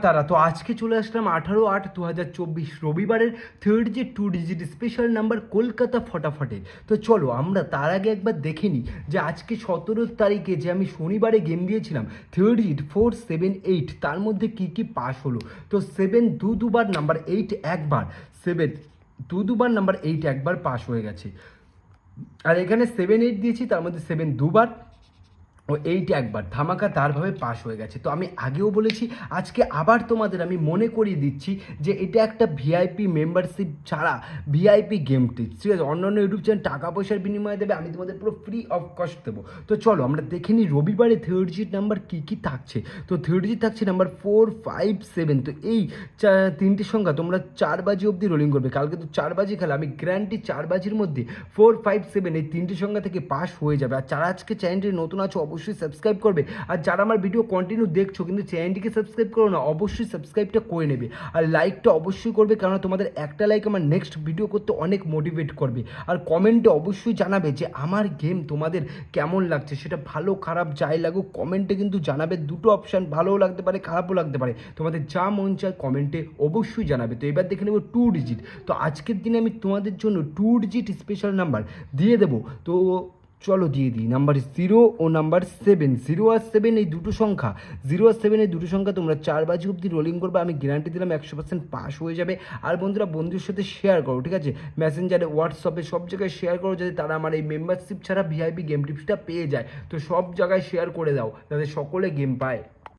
তারা তো আজকে চলে আসলাম 18/8/2024 রবিবারের থার্ড যে 2 ডিজিট স্পেশাল নাম্বার কলকাতা ফটাফটে। তো চলো আমরা তার আগে একবার দেখে নিই যে আজকে 17 তারিখে যে আমি শনিবারে গেম দিয়েছিলাম থার্ড ডিজিট 478, তার মধ্যে কী কী পাস হলো। তো 7 দুবার, নাম্বার 8 একবার, 7 দুবার, নাম্বার 8 একবার পাস হয়ে গেছে। আর এখানে 7-8 দিয়েছি, তার মধ্যে 7 দুবার ও 8 একবার ধামাকা তারভাবে পাস হয়ে গেছে। তো আমি আগেও বলেছি, আজকে আবার তোমাদের আমি মনে করিয়ে দিচ্ছি যে এটা একটা ভিআইপি মেম্বারশিপ ছাড়া ভিআইপি গেম টিপস, ঠিক আছে? অন্যান্য ইউটিউব চ্যানেল টাকা পয়সার বিনিময়ে দেবে, আমি তোমাদের পুরো ফ্রি অফ কস্ট দেবো। তো চলো আমরা দেখে নিই রবিবারে থার্ড ডিজিট নাম্বার কী কী থাকছে। তো থার্ড ডিজিট থাকছে নাম্বার 4, 5, 7। তো এই তিনটে সংখ্যা তোমরা 4 বাজি অবধি রোলিং করবে। কালকে তো 4 বাজি খেলা, আমি গ্যারান্টি 4 বাজির মধ্যে 4, 5, 7 এই তিনটে সংখ্যা থেকে পাস হয়ে যাবে। আর যারা আজকে চ্যানেলটি নতুন আছো অবশ্যই সাবস্ক্রাইব করবে, আর যারা আমার ভিডিও কন্টিনিউ দেখছো কিন্তু চ্যানেলটিকে সাবস্ক্রাইব করো না, অবশ্যই সাবস্ক্রাইবটা করে নেবে। আর লাইকটা অবশ্যই করবে, কারণ তোমাদের একটা লাইক আমার নেক্সট ভিডিও করতে অনেক মোটিভেট করবে। আর কমেন্টে অবশ্যই জানাবে যে আমার গেম তোমাদের কেমন লাগছে, সেটা ভালো খারাপ যাই লাগুক কমেন্টে কিন্তু জানাবে। দুটো অপশান, ভালোও লাগতে পারে খারাপও লাগতে পারে, তোমাদের যা মন চায় কমেন্টে অবশ্যই জানাবে। তো এবার দেখে নেব 2 ডিজিট। তো আজকের দিনে আমি তোমাদের জন্য 2 ডিজিট স্পেশাল নাম্বার দিয়ে দেবো। তো চলো দিয়ে দিই নাম্বার 0 ও নাম্বার 7। 0 আর 7 এই দুটো সংখ্যা, 0 আর 7 এই দুটো সংখ্যা তোমরা 4 বাজি অবধি রোলিং করবে, আমি গ্যারান্টি দিলাম 100% পাস হয়ে যাবে। আর বন্ধুরা বন্ধুদের সাথে শেয়ার করো, ঠিক আছে? মেসেঞ্জারে, হোয়াটসঅ্যাপে সব জায়গায় শেয়ার করো, যাতে তারা আমার এই মেম্বারশিপ ছাড়া ভিআইপি গেম টিপসটা পেয়ে যায়। তো সব জায়গায় শেয়ার করে দাও যাতে সকলে গেম পায়।